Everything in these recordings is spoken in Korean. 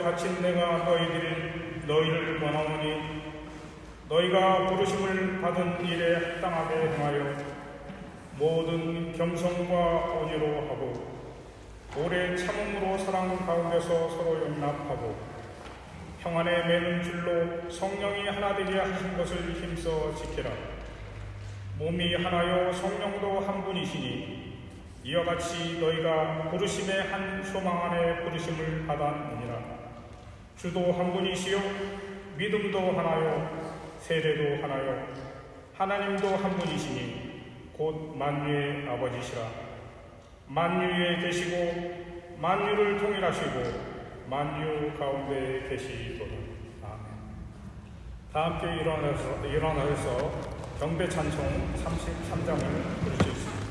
갇힌 내가 너희를 권하노니 너희가 부르심을 받은 일에 합당하게 행하여 모든 겸손과 온유로 하고 오래 참음으로 사랑 가운데서 서로 용납하고 평안에 매는 줄로 성령이 하나 되게 하신 것을 힘써 지키라. 몸이 하나요 성령도 한 분이시니 이와 같이 너희가 부르심의 한 소망 안에 부르심을 받았느니라. 주도 한 분이시요 믿음도 하나요 세례도 하나요 하나님도 한 분이시니 곧 만유의 아버지시라. 만유에 계시고 만유를 통일하시고 만유 가운데 계시도다. 아멘. 다 함께 일어나서 경배 찬송 33장을 부를 수 있습니다.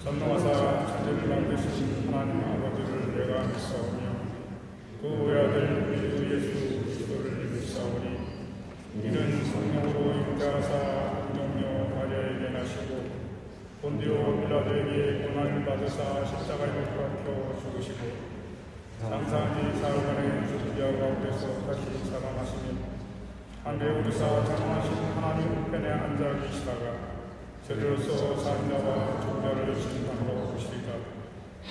전능하사 천재를 되신 하나님 아버지를 내가 믿사오며 그 외아들 우리 주 예수 그리스도를 믿사오니 이는 성령으로 잉태하사 동정녀 마리아에게 나시고 본디오 빌라도에게 고난을 받으사 십자가에 못 박혀 죽으시고 장사한 사흘간의 죽은 가운데서 다시 살아나시며 하늘에 오르사 장하신 하나님 우편에 앉아 계시다가 저리로서 사자와 죽자를 심판하러 오시리라.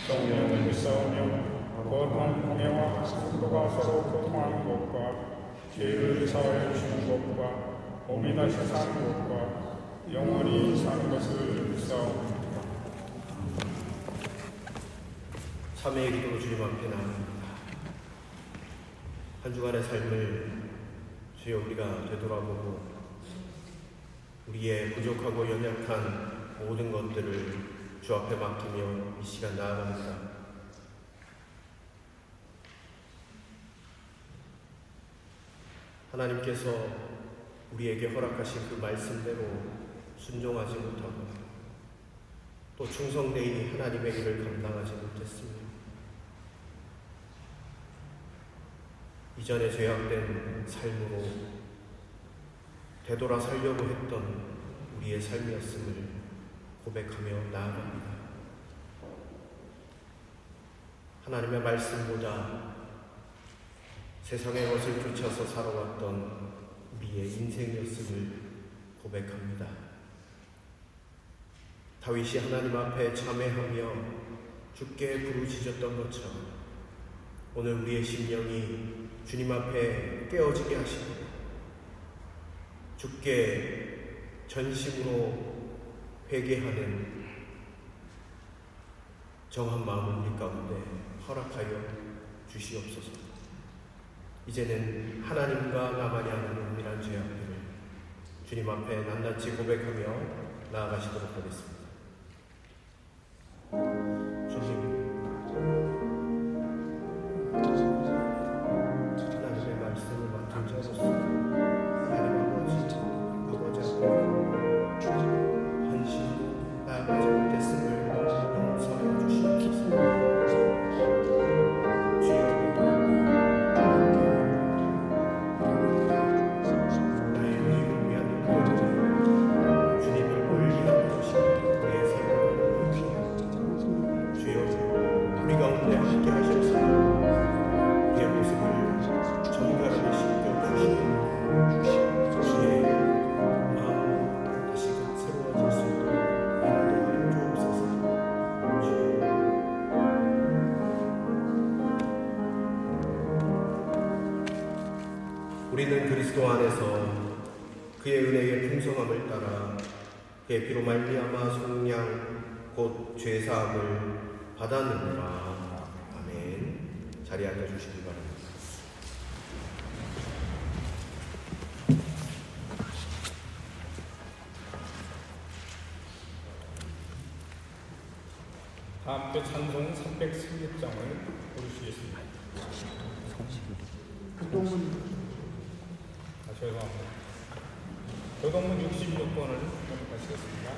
성령을 믿사오며 거룩한 공예와 성도가 서로 교통하는 것과 죄를 사하여 주시는 것과 몸이 다시 사는 것과 영원히 사는 것을 믿사옵니다. 참회의 기도로 주님 앞에 나옵니다. 한 주간의 삶을 주여 우리가 되돌아보고 우리의 부족하고 연약한 모든 것들을 주 앞에 맡기며 이 시간 나아갑니다. 하나님께서 우리에게 허락하신 그 말씀대로 순종하지 못하고 또 충성되이 하나님의 일을 감당하지 못했습니다. 이전에 죄악된 삶으로 되돌아 살려고 했던 우리의 삶이었음을 고백하며 나아갑니다. 하나님의 말씀보다 세상의 것을 쫓아서 살아왔던 우리의 인생이었음을 고백합니다. 다윗이 하나님 앞에 참회하며 주께 부르짖었던 것처럼 오늘 우리의 심령이 주님 앞에 깨어지게 하시고 주께 전심으로 회개하는 정한 마음을 우리 가운데 허락하여 주시옵소서. 이제는 하나님과 나만이 하는 은밀한 죄악들을 주님 앞에 낱낱이 고백하며 나아가시도록 하겠습니다. 주님, 하나님의 말씀을 맡은 자로서 하나님 아버지 앞에 헌신 나아가지 못했음을 용서하여 주시옵소서. 우리는 그리스도 안에서 그의 은혜의 풍성함을 따라 그의 피로 말미암아 속량 곧 죄사함을 받았느니라. 아멘. 자리에 앉아주시기 바랍니다. 다 함께 찬송 316장을 부르시겠습니다. 죄송합니다. 교동문 66번을 연습하시겠습니다.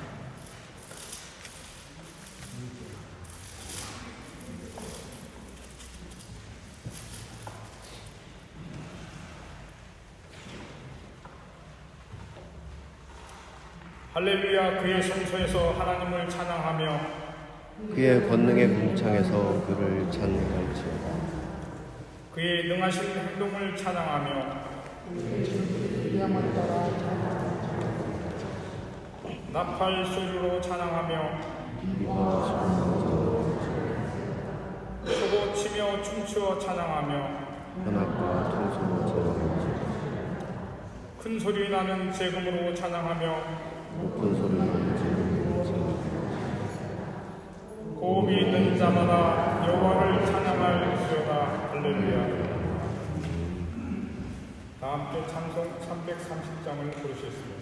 할렐루야. 그의 성소에서 하나님을 찬양하며 그의 권능의 궁창에서 그를 찬양할지어다. 그의 능하신 행동을 찬양하며 나팔 소리로 찬양하며 소고 치며 춤추어 찬양하며 현악과 통소로 찬양할지어다. 큰 소리 나는 재금으로 찬양하며 높은 소리로 지르며 찬양할지어다. 호흡이 있는 자마다 여호와를 찬양할지어다. 할렐루야. 다 함께 찬송 330장을 부르시겠습니다.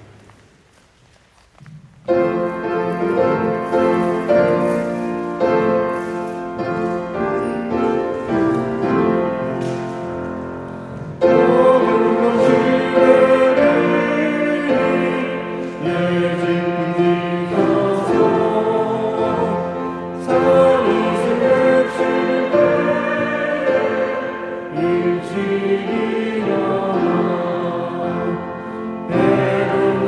일찍 일어나 배로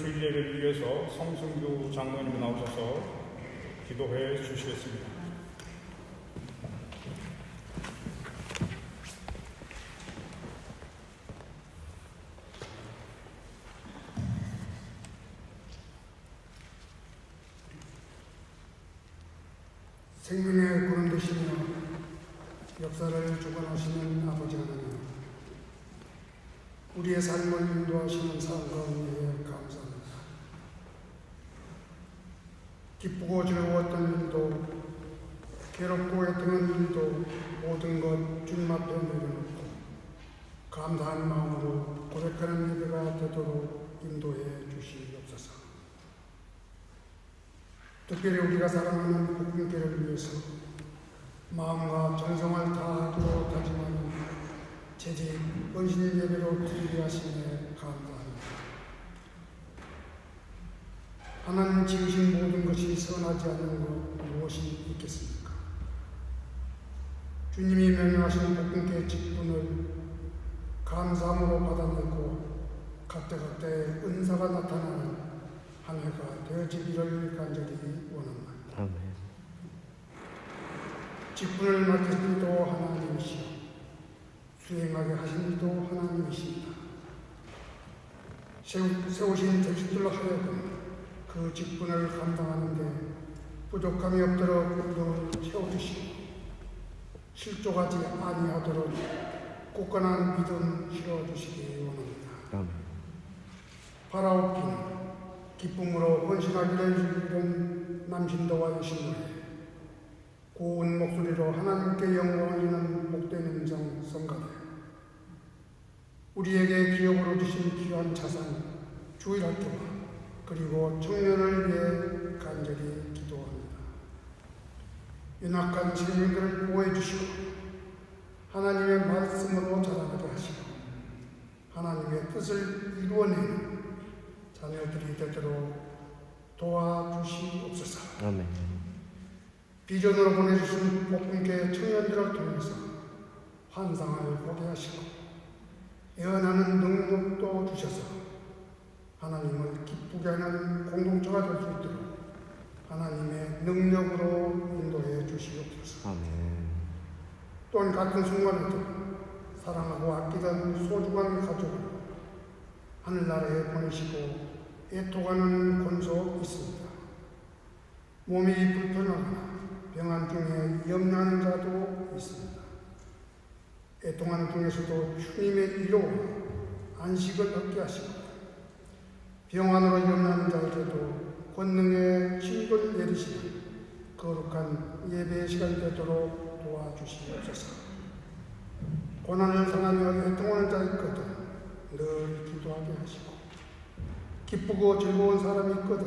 주일예를 위해서 성승규 장로님 나오셔서 기도해 주시겠습니다. 생명의 구원 되시며 역사를 주관하시는 아버지 하나님, 우리의 삶을 인도하시는 사랑과 은혜에 감사합니다. 기쁘고 즐거웠던 일도 괴롭고 애통한 일도 모든 것 주님 앞에 내려놓고 감사한 마음으로 고백하는 예배가 되도록 인도해 주시옵소서. 특별히 우리가 사랑하는 복음교회를 위해서 마음과 정성을 다하기로 다짐하는 재직 헌신 예배로 드리게 하시네 감사합니다. 하나님 지으신 모든 것이 선하지 않은 것 무엇이 있겠습니까? 주님이 명령하신 복음교회 직분을 감사함으로 받아내고 각자의 은사가 나타나는 한 해가 되어지기를 간절히 원합니다. 아멘. 직분을 맡으신 이도 하나님이시오, 수행하게 하신 이도 하나님이십니다. 세우신 자식들로 하여금 그 직분을 감당하는 데 부족함이 없도록 운동을 채워주시고 실족하지 아니하도록 굳건한 믿음 실어주시기 원합니다. 아멘. 바라옵기는 기쁨으로 헌신하기를 이른 남신도와 여신노래, 고운 목소리로 하나님께 영광 올리는 복된 음성 성가대, 우리에게 기업으로 주신 귀한 자산 주일학교와 그리고 청년을 위해 간절히 기도합니다. 연약한 생명들을 보호해 주시고 하나님의 말씀으로 자라나게 하시고 하나님의 뜻을 이루어내는 자녀들이 되도록 도와주시옵소서. 아멘. 비전으로 보내주신 복음교회 청년들을 통해서 환상을 보게 하시고 예언하는 능력도 주셔서 하나님을 기쁘게 하는 공동체가 될 수 있도록 하나님의 능력으로 인도해 주시옵소서. 아멘. 또한 같은 순간에도 사랑하고 아끼던 소중한 가족을 하늘나라에 보내시고 애통하는 권속 있습니다. 몸이 불편하거나 병환 중에 염려하는 자도 있습니다. 애통하는 중에서도 주님의 위로와 안식을 얻게 하시고 병환으로 염려하는 자에게도 권능의 징조를 내리시는 거룩한 예배의 시간이 되도록 도와주시옵소서. 고난을 당하며 애통하는 자 있거든 늘 기도하게 하시고 기쁘고 즐거운 사람이 있거든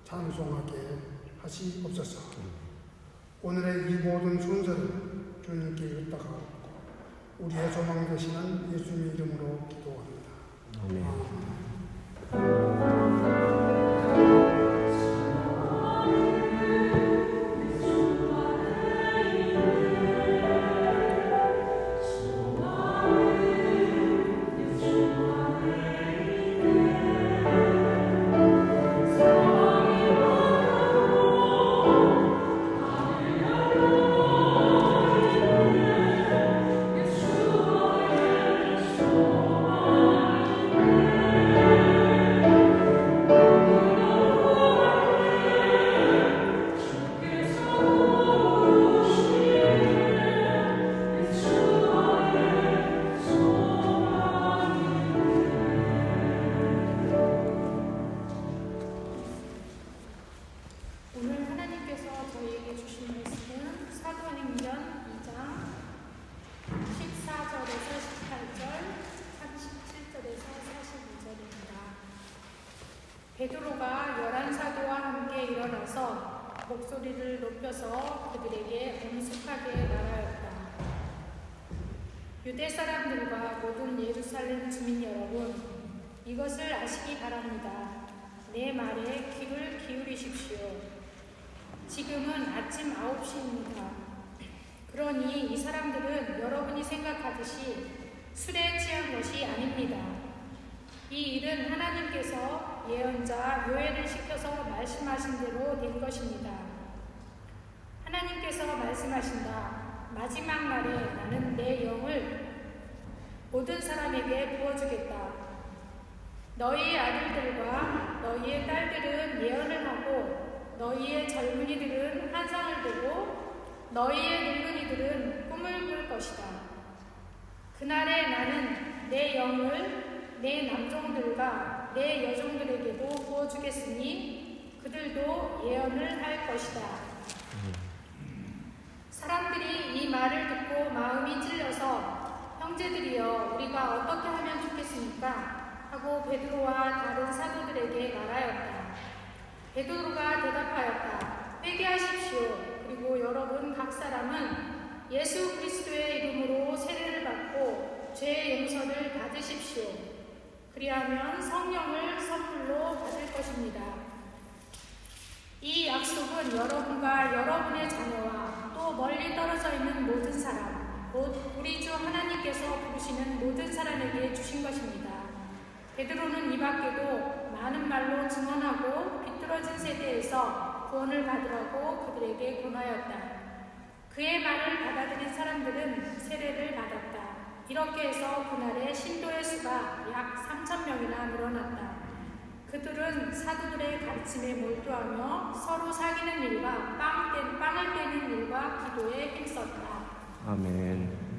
찬송하게 하시옵소서. 오늘의 이 모든 순서를 주님께 의탁하고 우리의 소망 되시는 예수님 이름으로 기도합니다. 아멘. 베드로가 11사도와 함께 일어나서 목소리를 높여서 그들에게 엄숙하게 말하였다. 유대 사람들과 모든 예루살렘 주민 여러분, 이것을 아시기 바랍니다. 내 말에 귀를 기울이십시오. 지금은 아침 9시입니다. 그러니 이 사람들은 여러분이 생각하듯이 술에 취한 것이 아닙니다. 이 일은 하나님께서 예언자 요엘을 시켜서 말씀하신 대로 된 것입니다. 하나님께서 말씀하신다. 마지막 날에 나는 내 영을 모든 사람에게 부어주겠다. 너희의 아들들과 너희의 딸들은 예언을 하고 너희의 젊은이들은 환상을 보고 너희의 늙은이들은 꿈을 꿀 것이다. 그날에 나는 내 영을 내 남종들과 내 여종들에게도 부어주겠으니 그들도 예언을 할 것이다. 사람들이 이 말을 듣고 마음이 찔려서 형제들이여 우리가 어떻게 하면 좋겠습니까? 하고 베드로와 다른 사도들에게 말하였다. 베드로가 대답하였다. 회개하십시오. 그리고 여러분 각 사람은 예수 그리스도의 이름으로 세례를 받고 죄의 용서를 받으십시오. 그리하면 성령을 선물로 받을 것입니다. 이 약속은 여러분과 여러분의 자녀와 또 멀리 떨어져 있는 모든 사람, 곧 우리 주 하나님께서 부르시는 모든 사람에게 주신 것입니다. 베드로는 이 밖에도 많은 말로 증언하고 비뚤어진 세대에서 구원을 받으라고 그들에게 권하였다. 그의 말을 받아들인 사람들은 세례를 받았다. 이렇게 해서 그날에 신도의 수가 약 3,000명이나 늘어났다. 그들은 사도들의 가르침에 몰두하며 서로 사귀는 일과 빵을 떼는 일과 기도에 힘썼다. 아멘.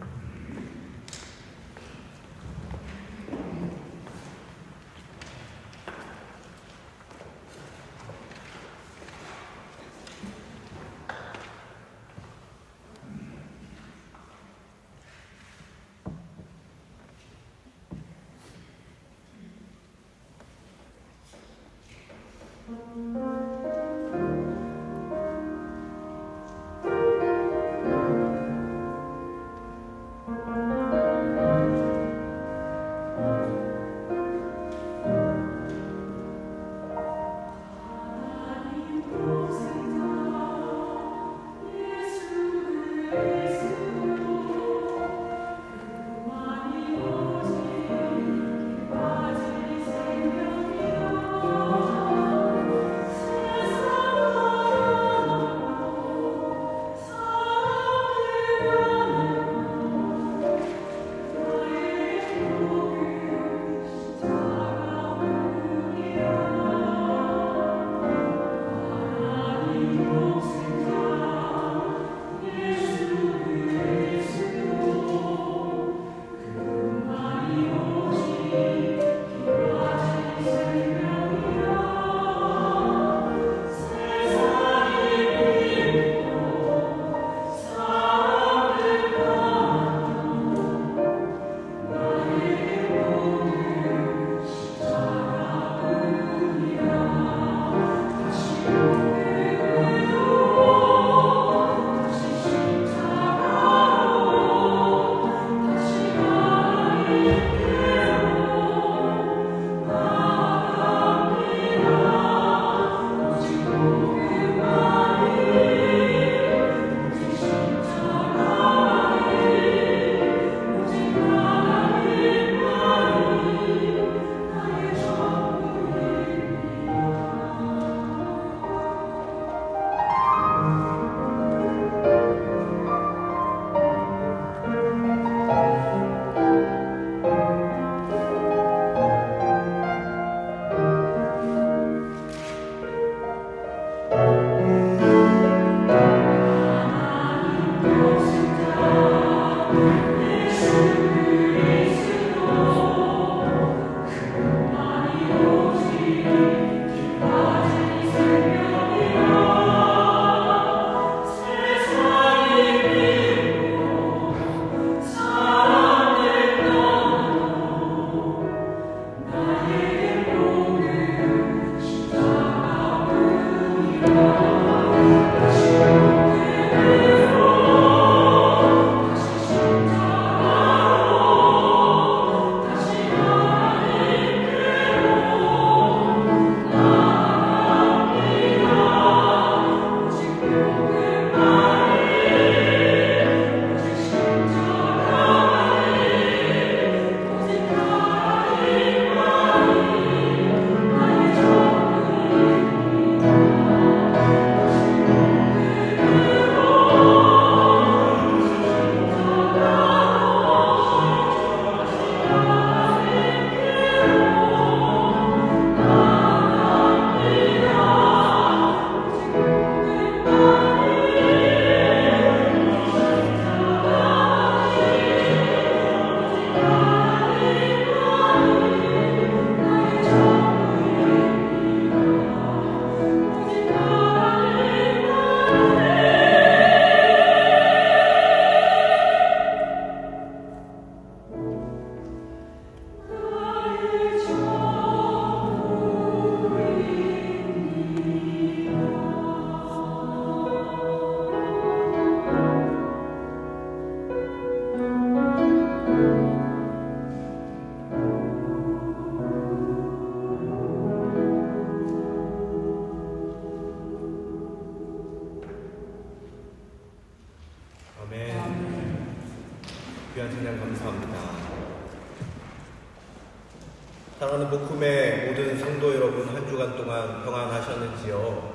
사랑하는 복음의 모든 성도 여러분, 한 주간 동안 평안하셨는지요?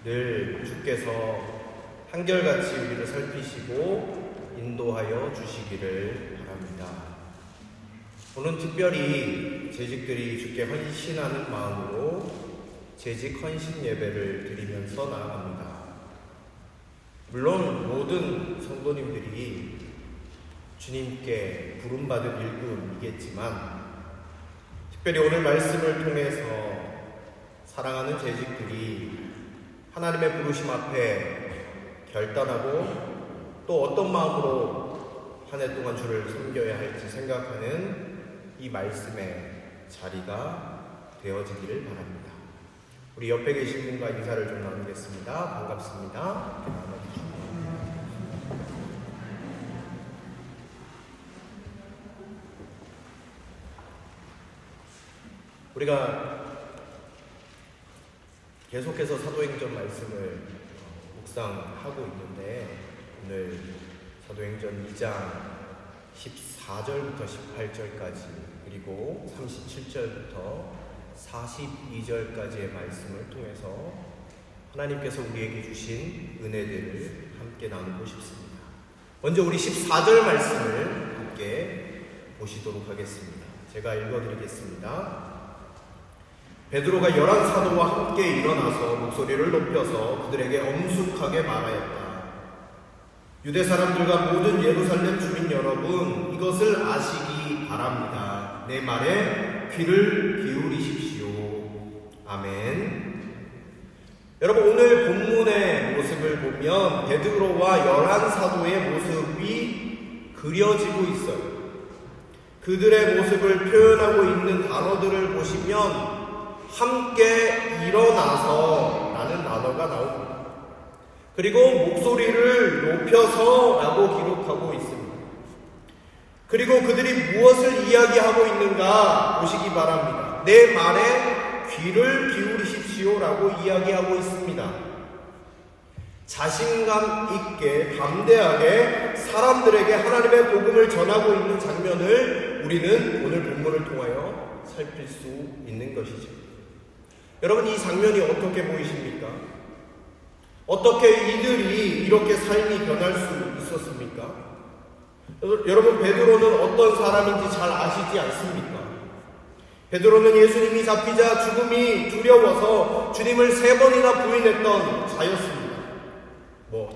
늘 주께서 한결같이 우리를 살피시고 인도하여 주시기를 바랍니다. 오늘 특별히 재직들이 주께 헌신하는 마음으로 재직 헌신 예배를 드리면서 나아갑니다. 물론 모든 성도님들이 주님께 부름받은 일꾼이겠지만 특별히 오늘 말씀을 통해서 사랑하는 재직들이 하나님의 부르심 앞에 결단하고 또 어떤 마음으로 한 해 동안 주를 섬겨야 할지 생각하는 이 말씀의 자리가 되어지기를 바랍니다. 우리 옆에 계신 분과 인사를 좀 나누겠습니다. 반갑습니다. 우리가 계속해서 사도행전 말씀을 묵상하고 있는데 오늘 사도행전 2장 14절부터 18절까지 그리고 37절부터 42절까지의 말씀을 통해서 하나님께서 우리에게 주신 은혜들을 함께 나누고 싶습니다. 먼저 우리 14절 말씀을 함께 보시도록 하겠습니다. 제가 읽어드리겠습니다. 베드로가 11사도와 함께 일어나서 목소리를 높여서 그들에게 엄숙하게 말하였다. 유대 사람들과 모든 예루살렘 주민 여러분, 이것을 아시기 바랍니다. 내 말에 귀를 기울이십시오. 아멘. 여러분, 오늘 본문의 모습을 보면 베드로와 11사도의 모습이 그려지고 있어요. 그들의 모습을 표현하고 있는 단어들을 보시면 함께 일어나서 라는 단어가 나옵니다. 그리고 목소리를 높여서 라고 기록하고 있습니다. 그리고 그들이 무엇을 이야기하고 있는가 보시기 바랍니다. 내 말에 귀를 기울이십시오 라고 이야기하고 있습니다. 자신감 있게 담대하게 사람들에게 하나님의 복음을 전하고 있는 장면을 우리는 오늘 본문을 통하여 살필 수 있는 것이죠. 여러분, 이 장면이 어떻게 보이십니까? 어떻게 이들이 이렇게 삶이 변할 수 있었습니까? 여러분, 베드로는 어떤 사람인지 잘 아시지 않습니까? 베드로는 예수님이 잡히자 죽음이 두려워서 주님을 3번이나 부인했던 자였습니다.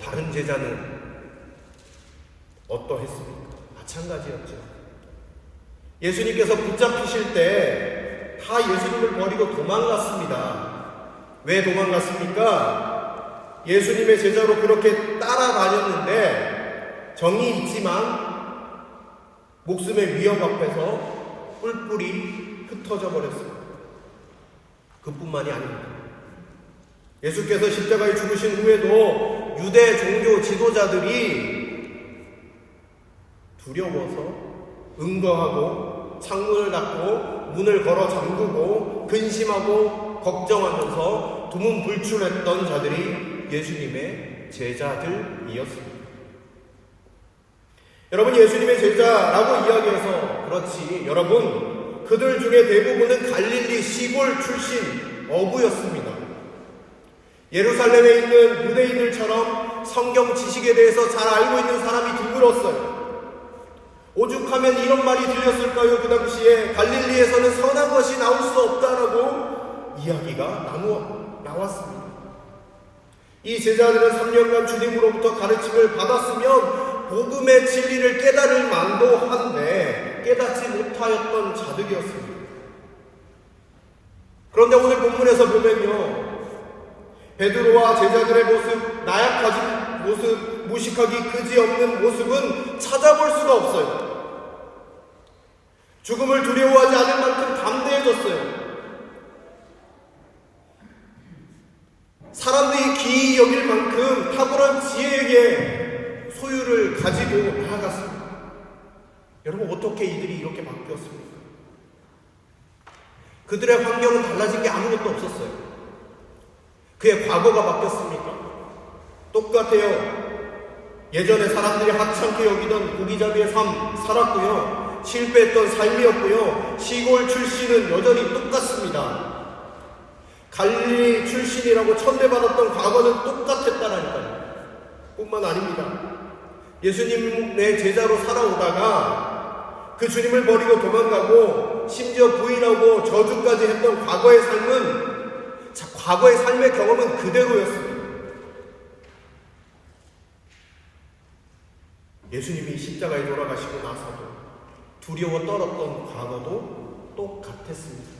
다른 제자는 어떠했습니까? 마찬가지였죠. 예수님께서 붙잡히실 때 다 예수님을 버리고 도망갔습니다. 왜 도망갔습니까? 예수님의 제자로 그렇게 따라다녔는데 정이 있지만 목숨의 위협 앞에서 뿔뿔이 흩어져 버렸습니다. 그뿐만이 아닙니다. 예수께서 십자가에 죽으신 후에도 유대 종교 지도자들이 두려워서 응거하고 창문을 닫고 문을 걸어 잠그고 근심하고 걱정하면서 두문불출했던 자들이 예수님의 제자들이었습니다. 여러분, 예수님의 제자라고 이야기해서 그렇지, 여러분, 그들 중에 대부분은 갈릴리 시골 출신 어부였습니다. 예루살렘에 있는 유대인들처럼 성경 지식에 대해서 잘 알고 있는 사람이 드물었어요. 오죽하면 이런 말이 들렸을까요? 그 당시에 갈릴리에서는 선한 것이 나올 수 없다라고 이야기가 나왔습니다. 이 제자들은 3년간 주님으로부터 가르침을 받았으면 복음의 진리를 깨달을 만도 한데 깨닫지 못하였던 자들이었습니다. 그런데 오늘 본문에서 보면요, 베드로와 제자들의 모습, 나약해진 모습, 무식하기 그지없는 모습은 찾아볼 수가 없어요. 죽음을 두려워하지 않을 만큼 담대해졌어요. 사람들이 기이 여길 만큼 탁월한 지혜의 소유를 가지고 나아갔습니다. 여러분, 어떻게 이들이 이렇게 바뀌었습니까? 그들의 환경은 달라진 게 아무것도 없었어요. 그의 과거가 바뀌었습니까? 똑같아요. 예전에 사람들이 하찮게 여기던 고기잡이의 삶 살았고요. 실패했던 삶이었고요. 시골 출신은 여전히 똑같습니다. 갈릴리 출신이라고 천대받았던 과거는 똑같았다라니까요. 뿐만 아닙니다. 예수님의 제자로 살아오다가 그 주님을 버리고 도망가고 심지어 부인하고 저주까지 했던 과거의 삶의 경험은 그대로였습니다. 예수님이 십자가에 돌아가시고 나서도 두려워 떨었던 과거도 똑같았습니다.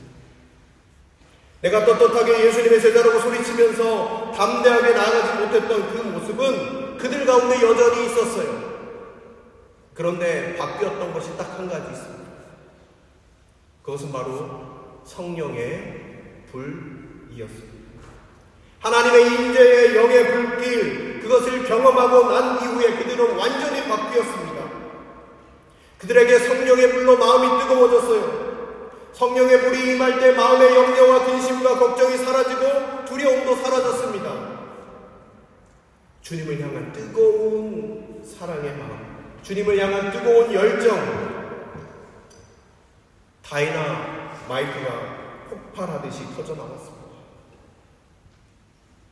내가 떳떳하게 예수님의 제자라고 소리치면서 담대하게 나아가지 못했던 그 모습은 그들 가운데 여전히 있었어요. 그런데 바뀌었던 것이 딱 한 가지 있습니다. 그것은 바로 성령의 불이었습니다. 하나님의 임재의 영의 불길, 그것을 경험하고 난 이후에 그들은 완전히 바뀌었습니다. 그들에게 성령의 불로 마음이 뜨거워졌어요. 성령의 불이 임할 때 마음의 염려와 근심과 걱정이 사라지고 두려움도 사라졌습니다. 주님을 향한 뜨거운 사랑의 마음, 주님을 향한 뜨거운 열정, 다이나마이트가 폭발하듯이 터져나왔습니다.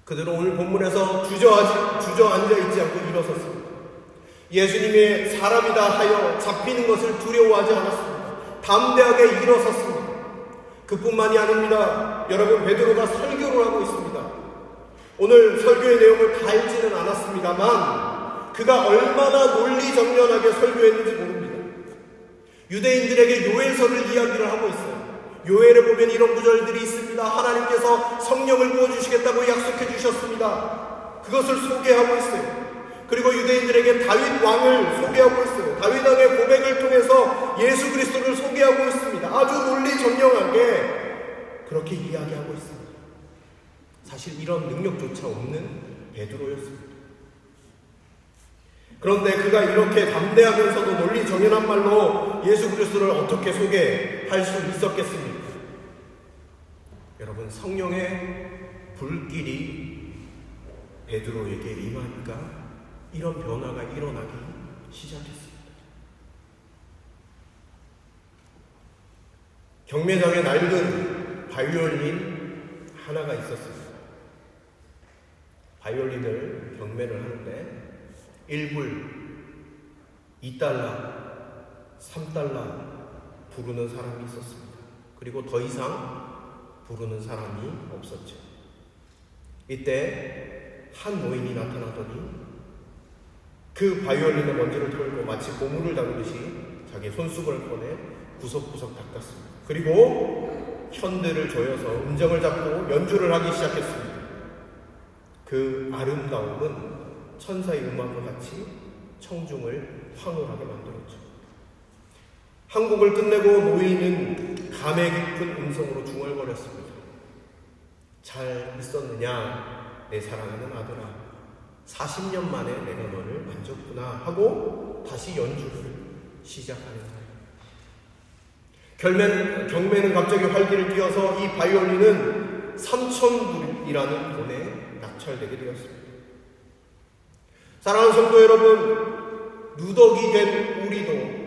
그들은 오늘 본문에서 주저앉아 있지 않고 일어섰습니다. 예수님의 사람이다 하여 잡히는 것을 두려워하지 않았습니다. 담대하게 일어섰습니다. 그뿐만이 아닙니다. 여러분, 베드로가 설교를 하고 있습니다. 오늘 설교의 내용을 다 읽지는 않았습니다만 그가 얼마나 논리정연하게 설교했는지 모릅니다. 유대인들에게 요엘서를 이야기를 하고 있어요. 요엘에 보면 이런 구절들이 있습니다. 하나님께서 성령을 부어주시겠다고 약속해 주셨습니다. 그것을 소개하고 있어요. 그리고 유대인들에게 다윗 왕을 소개하고 있어요. 다윗 왕의 고백을 통해서 예수 그리스도를 소개하고 있습니다. 아주 논리정연하게 그렇게 이야기하고 있습니다. 사실 이런 능력조차 없는 베드로였습니다. 그런데 그가 이렇게 담대하면서도 논리정연한 말로 예수 그리스도를 어떻게 소개할 수 있었겠습니까? 여러분, 성령의 불길이 베드로에게 임하니까 이런 변화가 일어나기 시작했습니다. 경매장에 낡은 바이올린 하나가 있었습니다. 바이올린을 경매를 하는데 1불, 2달러, 3달러 부르는 사람이 있었습니다. 그리고 더 이상 부르는 사람이 없었죠. 이때 한 노인이 나타나더니 그 바이올린의 먼지를 털고 마치 보물을 다루듯이 자기 손수건을 꺼내 구석구석 닦았습니다. 그리고 현대를 조여서 음정을 잡고 연주를 하기 시작했습니다. 그 아름다움은 천사의 음악과 같이 청중을 황홀하게 만들었죠. 한 곡을 끝내고 노인은 감회 깊은 음성으로 중얼거렸습니다. 잘 있었느냐, 내 사랑하는 아들아. 40년 만에 내가 너를 만졌구나 하고 다시 연주를 시작하는 거예요. 경매는 갑자기 활기를 띄어서 이 바이올린은 3,000불이라는 돈에 낙찰되게 되었습니다. 사랑하는 성도 여러분, 누더기 된 우리도,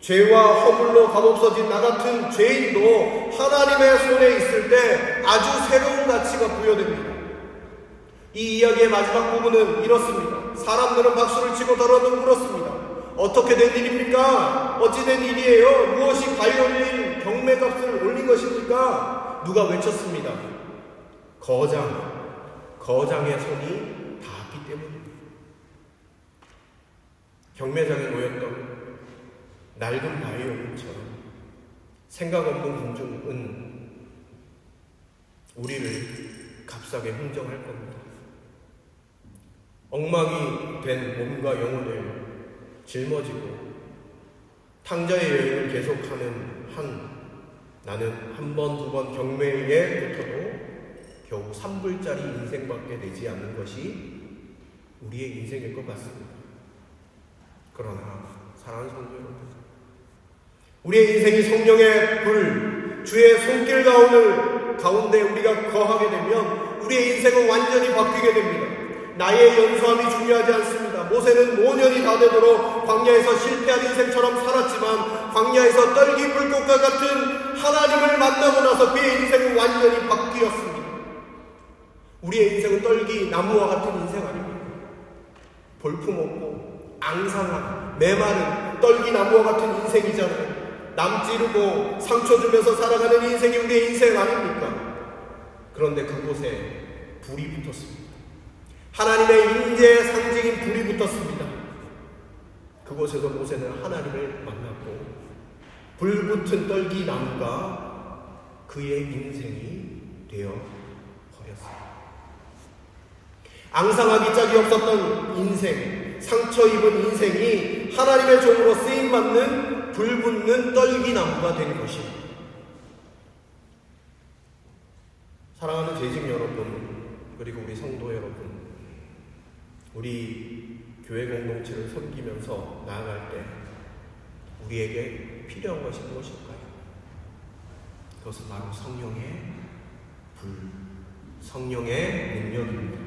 죄와 허물로 감옥서진 나 같은 죄인도 하나님의 손에 있을 때 아주 새로운 가치가 부여됩니다. 이 이야기의 마지막 부분은 이렇습니다. 사람들은 박수를 치고 더러도 울었습니다. 어떻게 된 일입니까? 어찌 된 일이에요? 무엇이 바이올린 경매값을 올린 것입니까? 누가 외쳤습니다. 거장의 손이 닿았기 때문입니다. 경매장에 놓였던 낡은 바이올린처럼 생각 없는 군중은 우리를 값싸게 흥정할 겁니다. 엉망이 된 몸과 영혼을 짊어지고 탕자의 여행을 계속하는 나는 한 번, 두 번 경매에 붙어도 겨우 3불짜리 인생밖에 되지 않는 것이 우리의 인생일 것 같습니다. 그러나 사랑하는 성도 여러분, 우리의 인생이 성령의 불, 주의 손길 가운데 우리가 거하게 되면 우리의 인생은 완전히 바뀌게 됩니다. 나의 연소함이 중요하지 않습니다. 모세는 노년이 다 되도록 광야에서 실패한 인생처럼 살았지만 광야에서 떨기 불꽃과 같은 하나님을 만나고 나서 그의 인생은 완전히 바뀌었습니다. 우리의 인생은 떨기 나무와 같은 인생 아닙니까? 볼품없고 앙상한 메마른 떨기 나무와 같은 인생이잖아요. 남 찌르고 상처 주면서 살아가는 인생이 우리의 인생 아닙니까? 그런데 그곳에 불이 붙었습니다. 하나님의 인재의 상징인 불이 붙었습니다. 그곳에서 모세는 하나님을 만났고 불붙은 떨기 나무가 그의 인생이 되어 버렸습니다. 앙상하기 짝이 없었던 인생, 상처 입은 인생이 하나님의 종으로 쓰임받는 불붙는 떨기나무가 된 것입니다. 사랑하는 재직 여러분, 그리고 우리 성도 여러분, 우리 교회 공동체를 섬기면서 나아갈 때 우리에게 필요한 것이 무엇일까요? 그것은 바로 성령의 불, 성령의 능력입니다.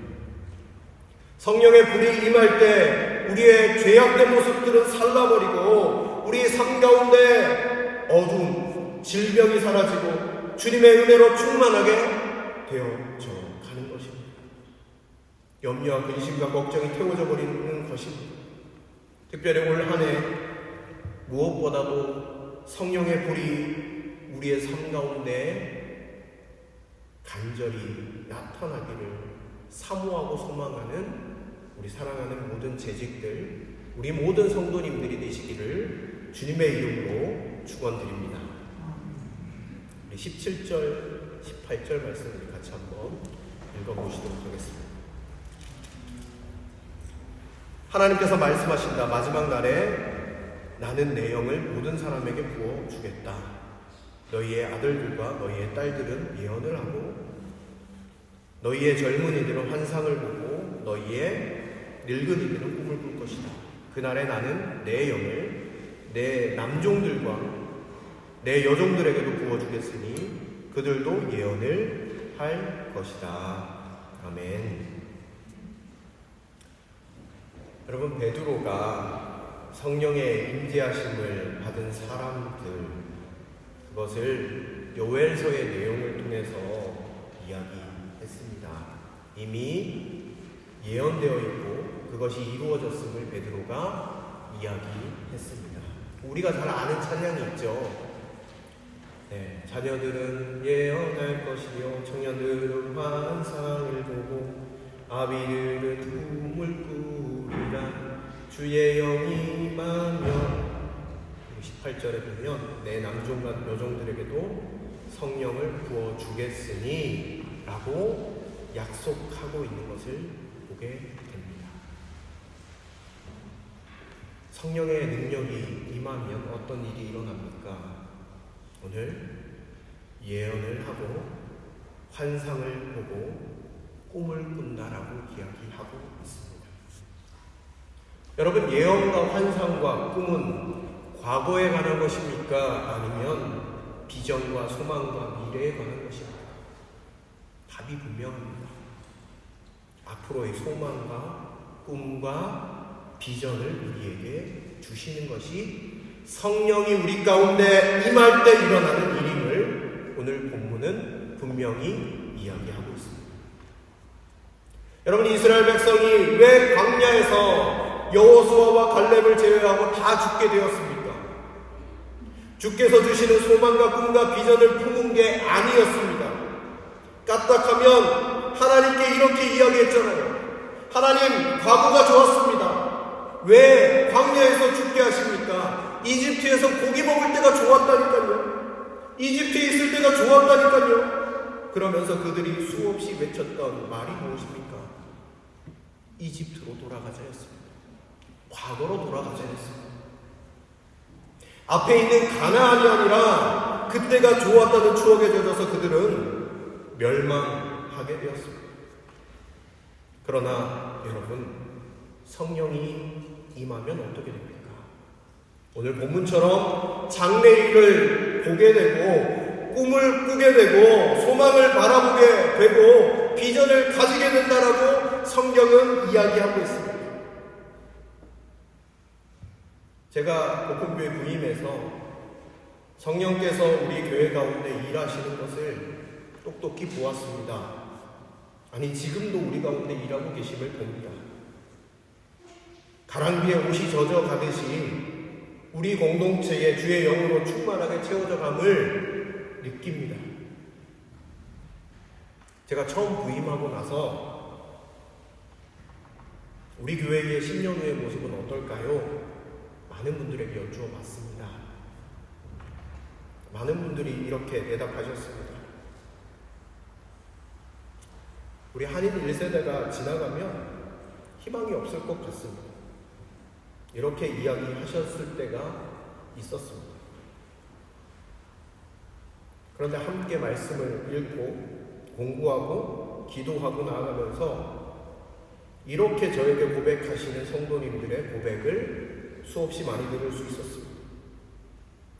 성령의 불이 임할 때 우리의 죄악된 모습들은 살라버리고 우리 삶 가운데 어두움, 질병이 사라지고 주님의 은혜로 충만하게 되어져 가는 것입니다. 염려와 근심과 걱정이 태워져 버리는 것입니다. 특별히 올 한 해 무엇보다도 성령의 불이 우리의 삶 가운데 간절히 나타나기를 사모하고 소망하는 우리 사랑하는 모든 재직들, 우리 모든 성도님들이 되시기를 주님의 이름으로 축원드립니다. 우리 17절, 18절 말씀을 같이 한번 읽어보시도록 하겠습니다. 하나님께서 말씀하신다. 마지막 날에 나는 내 영을 모든 사람에게 부어주겠다. 너희의 아들들과 너희의 딸들은 예언을 하고 너희의 젊은이들은 환상을 보고 너희의 늙은이들은 꿈을 꿀 것이다. 그날에 나는 내 영을 내 남종들과 내 여종들에게도 부어주겠으니 그들도 예언을 할 것이다. 아멘. 여러분, 베드로가 성령의 임재하심을 받은 사람들, 그것을 요엘서의 내용을 통해서 이야기했습니다. 이미 예언되어 있고 그것이 이루어졌음을 베드로가 이야기했습니다. 우리가 잘 아는 찬양이 있죠. 네, 자녀들은 예언할 것이요 청년들은 환상을 보고 아비들은 꿈을 꾸리라. 주의 영이 임하면 18절에 보면 내 남종과 여종들에게도 성령을 부어주겠으니 라고 약속하고 있는 것을 보게 됩니다. 성령의 능력이 임하면 어떤 일이 일어납니까? 오늘 예언을 하고 환상을 보고 꿈을 꾼다라고 이야기하고 있습니다. 여러분, 예언과 환상과 꿈은 과거에 관한 것입니까? 아니면 비전과 소망과 미래에 관한 것입니까? 답이 분명합니다. 앞으로의 소망과 꿈과 비전을 우리에게 주시는 것이 성령이 우리 가운데 임할 때 일어나는 일임을 오늘 본문은 분명히 이야기하고 있습니다. 여러분, 이스라엘 백성이 왜 광야에서 여호수아와 갈렙을 제외하고 다 죽게 되었습니까? 주께서 주시는 소망과 꿈과 비전을 품은 게 아니었습니다. 까딱하면 하나님께 이렇게 이야기했잖아요. 하나님, 과거가 좋았습니다. 왜 광야에서 죽게 하십니까? 이집트에서 고기 먹을 때가 좋았다니까요. 이집트에 있을 때가 좋았다니까요. 그러면서 그들이 수없이 외쳤던 말이 무엇입니까? 이집트로 돌아가자였습니다. 과거로 돌아가자였습니다. 앞에 있는 가나안이 아니라 그때가 좋았다는 추억에 젖어서 그들은 멸망하게 되었습니다. 그러나 여러분, 성령이 임하면 어떻게 됩니까? 오늘 본문처럼 장래일을 보게 되고 꿈을 꾸게 되고 소망을 바라보게 되고 비전을 가지게 된다라고 성경은 이야기하고 있습니다. 제가 복음교회 부임해서 성령께서 우리 교회 가운데 일하시는 것을 똑똑히 보았습니다. 아니, 지금도 우리 가운데 일하고 계심을 봅니다. 가랑비에 옷이 젖어 가듯이 우리 공동체에 주의 영으로 충만하게 채워져 감을 느낍니다. 제가 처음 부임하고 나서 우리 교회의 10년 후의 모습은 어떨까요? 많은 분들에게 여쭈어 봤습니다. 많은 분들이 이렇게 대답하셨습니다. 우리 한인 1세대가 지나가면 희망이 없을 것 같습니다. 이렇게 이야기하셨을 때가 있었습니다. 그런데 함께 말씀을 읽고 공부하고 기도하고 나아가면서 이렇게 저에게 고백하시는 성도님들의 고백을 수없이 많이 들을 수 있었습니다.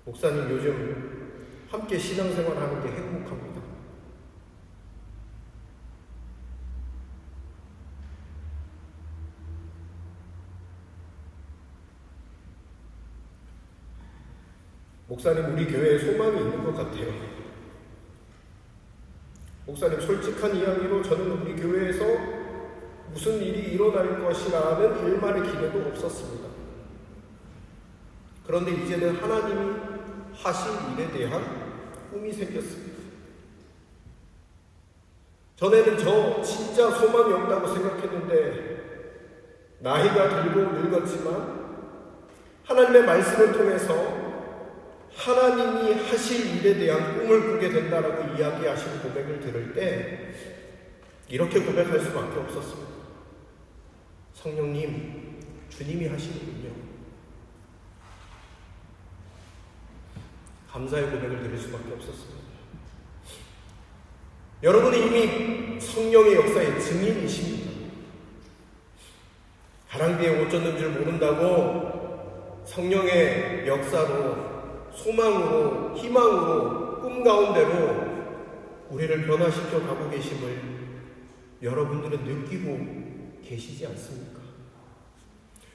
목사님, 요즘 함께 신앙생활하는 게 행복합니다. 목사님, 우리 교회에 소망이 있는 것 같아요. 목사님, 솔직한 이야기로 저는 우리 교회에서 무슨 일이 일어날 것이라는 일말의 기대도 없었습니다. 그런데 이제는 하나님이 하실 일에 대한 꿈이 생겼습니다. 전에는 저 진짜 소망이 없다고 생각했는데 나이가 들고 늙었지만 하나님의 말씀을 통해서 하나님이 하실 일에 대한 꿈을 꾸게 된다라고 이야기하신 고백을 들을 때 이렇게 고백할 수밖에 없었습니다. 성령님, 주님이 하시는군요. 감사의 고백을 드릴 수밖에 없었습니다. 여러분은 이미 성령의 역사의 증인이십니다. 가랑비에 옷 젖는 줄 모른다고 성령의 역사로, 소망으로, 희망으로, 꿈 가운데로 우리를 변화시켜 가고 계심을 여러분들은 느끼고 계시지 않습니까?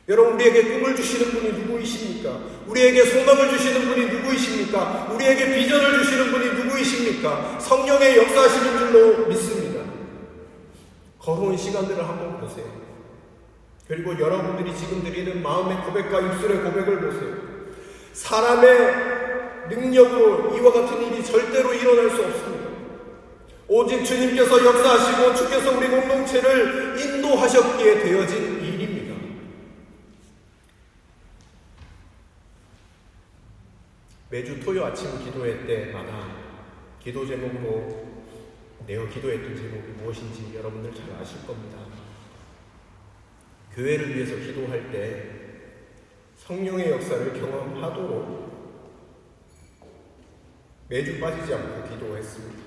여러분, 우리에게 꿈을 주시는 분이 누구이십니까? 우리에게 소망을 주시는 분이 누구이십니까? 우리에게 비전을 주시는 분이 누구이십니까? 성령의 역사하시는 줄로 믿습니다. 걸어온 시간들을 한번 보세요. 그리고 여러분들이 지금 드리는 마음의 고백과 입술의 고백을 보세요. 사람의 능력으로 이와 같은 일이 절대로 일어날 수 없습니다. 오직 주님께서 역사하시고 주께서 우리 공동체를 인도하셨기에 되어진 일입니다. 매주 토요 아침 기도회 때마다 기도 제목으로 내어 기도했던 제목이 무엇인지 여러분들 잘 아실 겁니다. 교회를 위해서 기도할 때 성령의 역사를 경험하도록 매주 빠지지 않고 기도했습니다.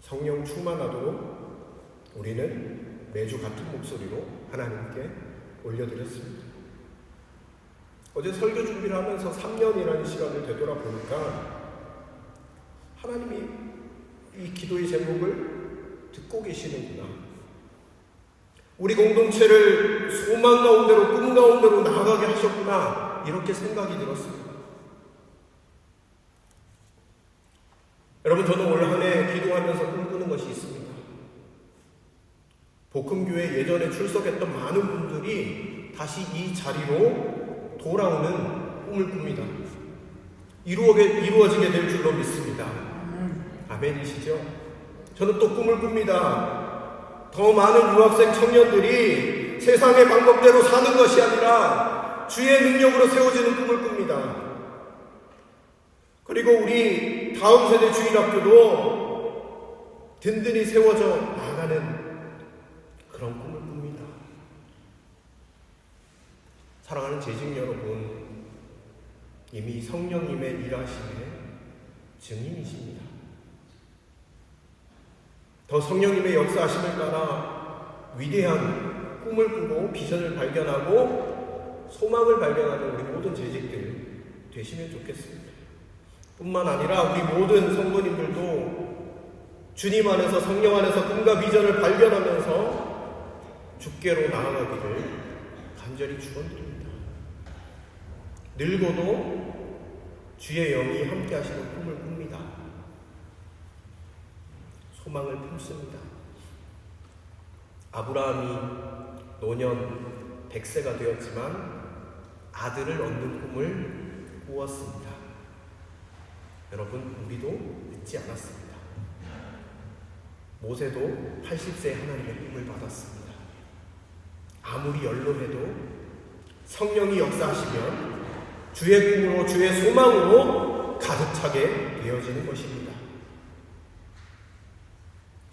성령 충만하도록 우리는 매주 같은 목소리로 하나님께 올려드렸습니다. 어제 설교 준비를 하면서 3년이라는 시간을 되돌아보니까 하나님이 이 기도의 제목을 듣고 계시는구나. 우리 공동체를 소망 가운데로, 꿈 가운데로 나아가게 하셨구나. 이렇게 생각이 들었습니다. 여러분, 저는 올 한 해 기도하면서 꿈꾸는 것이 있습니다. 복음교회 예전에 출석했던 많은 분들이 다시 이 자리로 돌아오는 꿈을 꿉니다. 이루어지게 될 줄로 믿습니다. 아멘이시죠? 저는 또 꿈을 꿉니다. 더 많은 유학생 청년들이 세상의 방법대로 사는 것이 아니라 주의 능력으로 세워지는 꿈을 꿉니다. 그리고 우리 다음 세대 주일학교도 든든히 세워져 나가는 그런 꿈을 꿉니다. 사랑하는 재직 여러분, 이미 성령님의 일하심의 증인이십니다. 더 성령님의 역사하심을 따라 위대한 꿈을 꾸고 비전을 발견하고 소망을 발견하는 우리 모든 재직들 되시면 좋겠습니다. 뿐만 아니라 우리 모든 성도님들도 주님 안에서, 성령 안에서 꿈과 비전을 발견하면서 주께로 나아가기를 간절히 축원드립니다. 늙어도 주의 영이 함께 하시는 꿈을 꿉니다. 소망을 품습니다. 아브라함이 노년 100세가 되었지만 아들을 얻는 꿈을 꾸었습니다. 여러분, 우리도 늦지 않았습니다. 모세도 80세에 하나님의 꿈을 받았습니다. 아무리 연로해도 성령이 역사하시면 주의 꿈으로, 주의 소망으로 가득 차게 되어지는 것입니다.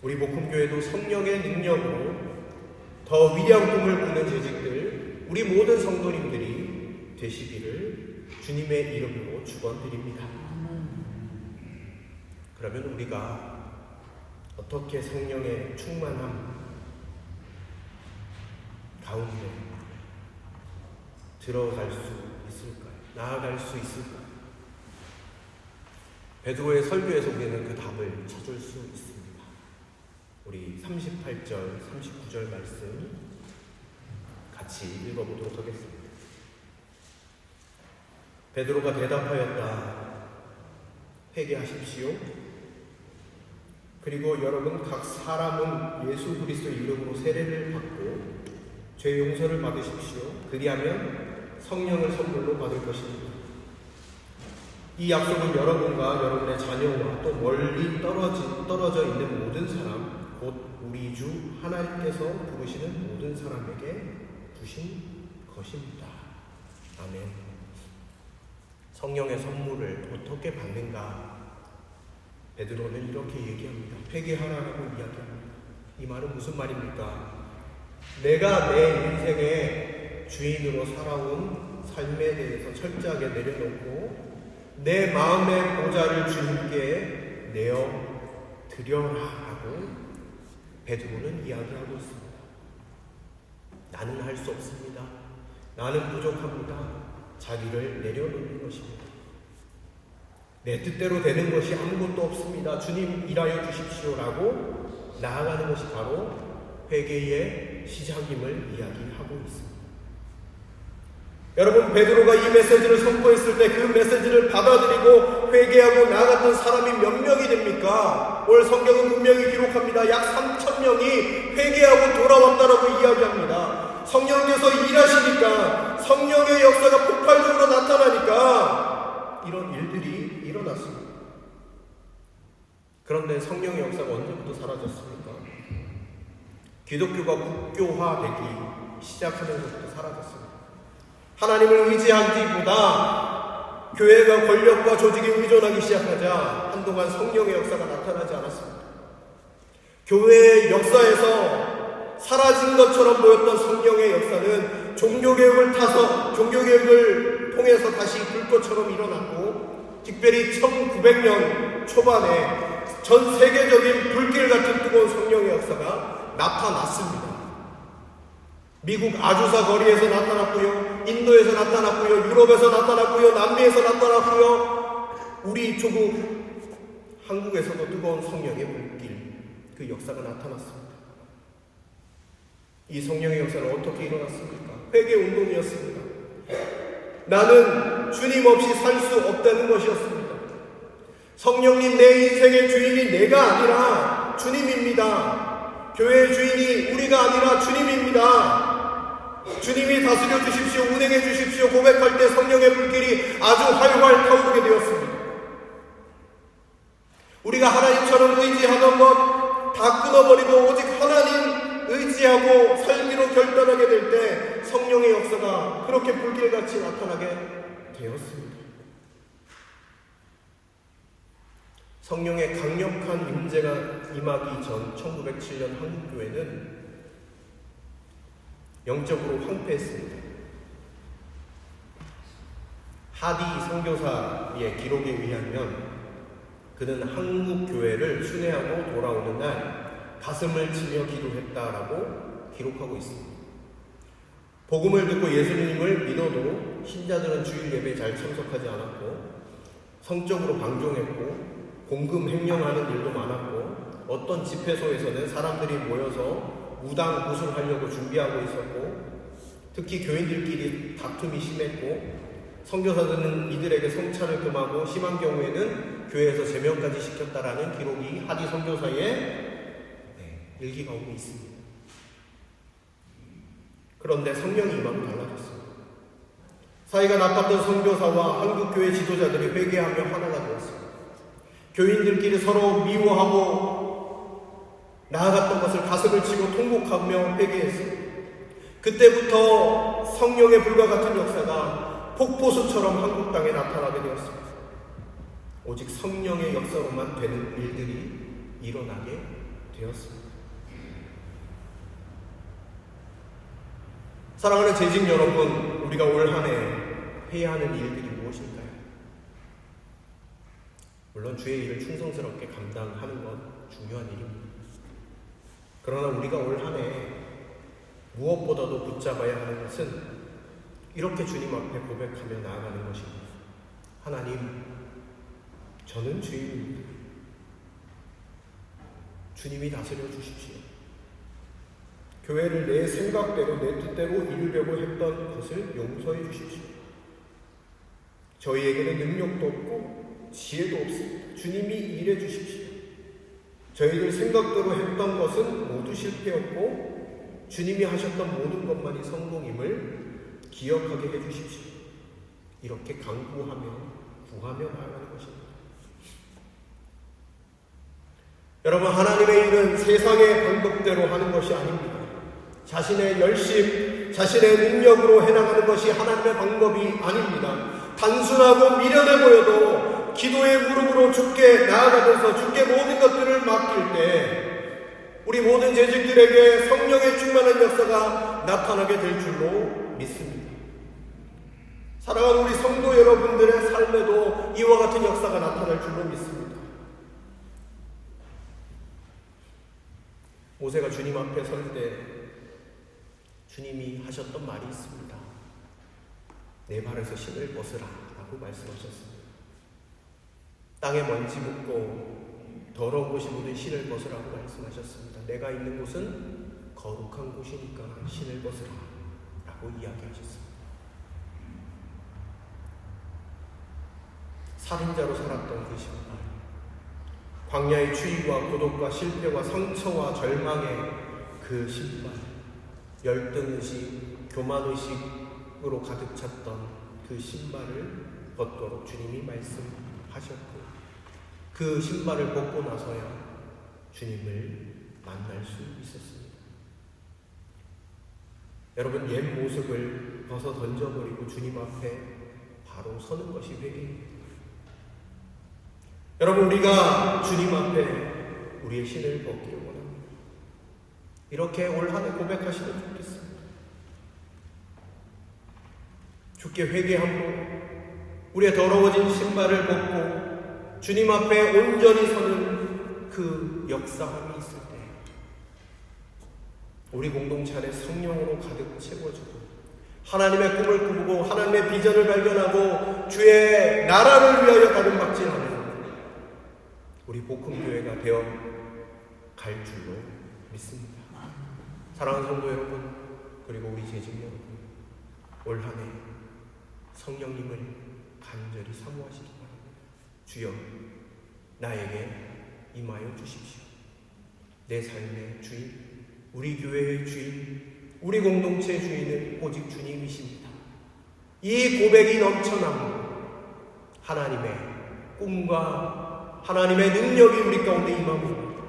우리 목금교회도 성령의 능력으로 더 위대한 꿈을 꾸는 재직들, 우리 모든 성도님들이 되시기를 주님의 이름으로 축원드립니다. 그러면 우리가 어떻게 성령의 충만함 가운데 들어갈 수 있을까요? 나아갈 수 있을까요? 베드로의 설교에서 우리는 그 답을 찾을 수 있습니다. 우리 38절, 39절 말씀 같이 읽어보도록 하겠습니다. 베드로가 대답하였다. 회개하십시오. 그리고 여러분 각 사람은 예수 그리스도 이름으로 세례를 받고 죄 용서를 받으십시오. 그리하면 성령을 선물로 받을 것입니다. 이 약속은 여러분과 여러분의 자녀와 또 멀리 떨어져 있는 모든 사람, 곧 우리 주 하나님께서 부르시는 모든 사람에게 주신 것입니다. 아멘. 성령의 선물을 어떻게 받는가? 베드로는 이렇게 얘기합니다. 회개하라고 이야기합니다. 이 말은 무슨 말입니까? 내가 내 인생의 주인으로 살아온 삶에 대해서 철저하게 내려놓고 내 마음의 보좌를 주님께 내어 드려라라고 베드로는 이야기하고 있습니다. 나는 할 수 없습니다. 나는 부족합니다. 자기를 내려놓는 것입니다. 내 뜻대로 되는 것이 아무것도 없습니다. 주님 일하여 주십시오라고 나아가는 것이 바로 회개의 시작임을 이야기하고 있습니다. 여러분, 베드로가 이 메시지를 선포했을 때 그 메시지를 받아들이고 회개하고 나아갔던 사람이 몇 명이 됩니까? 오늘 성경은 분명히 기록합니다. 약 3,000명이 회개하고 돌아왔다라고 이야기합니다. 성령께서 일하시니까, 성령의 역사가 폭발적으로 나타나니까 이런 일들이 일어났습니다. 그런데 성령의 역사가 언제부터 사라졌습니까? 기독교가 국교화되기 시작하면서부터 사라졌습니다. 하나님을 의지하기보다 교회가 권력과 조직에 의존하기 시작하자 한동안 성령의 역사가 나타나지 않았습니다. 교회의 역사에서 사라진 것처럼 보였던 성령의 역사는 종교개혁을 통해서 다시 불꽃처럼 일어났고, 특별히 1900년 초반에 전 세계적인 불길 같은 뜨거운 성령의 역사가 나타났습니다. 미국 아주사 거리에서 나타났고요, 인도에서 나타났고요, 유럽에서 나타났고요, 남미에서 나타났고요, 우리 조국 한국에서도 뜨거운 성령의 불길, 그 역사가 나타났습니다. 이 성령의 역사는 어떻게 일어났습니까? 회개 운동이었습니다. 나는 주님 없이 살 수 없다는 것이었습니다. 성령님, 내 인생의 주인이 내가 아니라 주님입니다. 교회의 주인이 우리가 아니라 주님입니다. 주님이 다스려 주십시오, 운행해 주십시오 고백할 때 성령의 불길이 아주 활활 타오르게 되었습니다. 우리가 하나님처럼 의지하던 것 다 끊어버리고 오직 하나님 의지하고 살기로 결단하게 될 때 성령의 역사가 그렇게 불길같이 나타나게 되었습니다. 성령의 강력한 임재가 임하기 전 1907년 한국교회는 영적으로 황폐했습니다. 하디 선교사의 기록에 의하면 그는 한국교회를 순회하고 돌아오는 날 가슴을 치며 기도했다라고 기록하고 있습니다. 복음을 듣고 예수님을 믿어도 신자들은 주일 예배에 잘 참석하지 않았고, 성적으로 방종했고, 공금 횡령하는 일도 많았고, 어떤 집회소에서는 사람들이 모여서 무당 구술하려고 준비하고 있었고, 특히 교인들끼리 다툼이 심했고, 선교사들은 이들에게 성찬을 금하고 심한 경우에는 교회에서 제명까지 시켰다라는 기록이 하디 선교사의 일기 가운데 있습니다. 그런데 성령이 임하면 달라졌습니다. 사이가 나빴던 선교사와 한국교회 지도자들이 회개하며 하나가 되었습니다. 교인들끼리 서로 미워하고 나아갔던 것을 가슴을 치고 통곡하며 회개했습니다. 그때부터 성령의 불과 같은 역사가 폭포수처럼 한국 땅에 나타나게 되었습니다. 오직 성령의 역사로만 되는 일들이 일어나게 되었습니다. 사랑하는 재직 여러분, 우리가 올 한 해 해야 하는 일들이 무엇일까요? 물론 주의 일을 충성스럽게 감당하는 건 중요한 일입니다. 그러나 우리가 올 한 해 무엇보다도 붙잡아야 하는 것은 이렇게 주님 앞에 고백하며 나아가는 것입니다. 하나님, 저는 죄인입니다. 주님이 다스려 주십시오. 교회를 내 생각대로 내 뜻대로 이루려고 했던 것을 용서해 주십시오. 저희에게는 능력도 없고 지혜도 없습니다. 주님이 일해 주십시오. 저희들 생각대로 했던 것은 모두 실패였고 주님이 하셨던 모든 것만이 성공임을 기억하게 해 주십시오. 이렇게 간구하며 구하며 나아가는 것입니다. 여러분, 하나님의 일은 세상의 방법대로 하는 것이 아닙니다. 자신의 열심, 자신의 능력으로 해나가는 것이 하나님의 방법이 아닙니다. 단순하고 미련해 보여도 기도의 무릎으로 주께 나아가면서 주께 모든 것들을 맡길 때 우리 모든 재직들에게 성령의 충만한 역사가 나타나게 될 줄로 믿습니다. 사랑하는 우리 성도 여러분들의 삶에도 이와 같은 역사가 나타날 줄로 믿습니다. 모세가 주님 앞에 설 때 주님이 하셨던 말이 있습니다. 내 발에서 신을 벗으라 라고 말씀하셨습니다. 땅에 먼지 묻고 더러운 곳이 묻은 신을 벗으라고 말씀하셨습니다. 내가 있는 곳은 거룩한 곳이니까 신을 벗으라 라고 이야기하셨습니다. 살인자로 살았던 그 신발, 광야의 추위와 고독과 실패와 상처와 절망의 그 신발, 열등의식, 교만의식으로 가득 찼던 그 신발을 벗도록 주님이 말씀하셨고 그 신발을 벗고 나서야 주님을 만날 수 있었습니다. 여러분, 옛 모습을 벗어 던져버리고 주님 앞에 바로 서는 것이 회개입니다. 여러분, 우리가 주님 앞에 우리의 신을 벗기를 원합니다. 이렇게 올 한 해 고백하시면 좋겠습니다. 주께 회개하고 우리의 더러워진 신발을 벗고 주님 앞에 온전히 서는 그 역사함이 있을 때 우리 공동체 안에 성령으로 가득 채워지고 하나님의 꿈을 꾸고 하나님의 비전을 발견하고 주의 나라를 위하여 가름박질하는 우리 복음교회가 되어 갈 줄로 믿습니다. 사랑하는 성도 여러분, 그리고 우리 재직 여러분, 올 한 해 성령님을 간절히 사모하시기 바랍니다. 주여, 나에게 임하여 주십시오. 내 삶의 주인, 우리 교회의 주인, 우리 공동체의 주인은 오직 주님이십니다. 이 고백이 넘쳐나고 하나님의 꿈과 하나님의 능력이 우리 가운데 임합니다.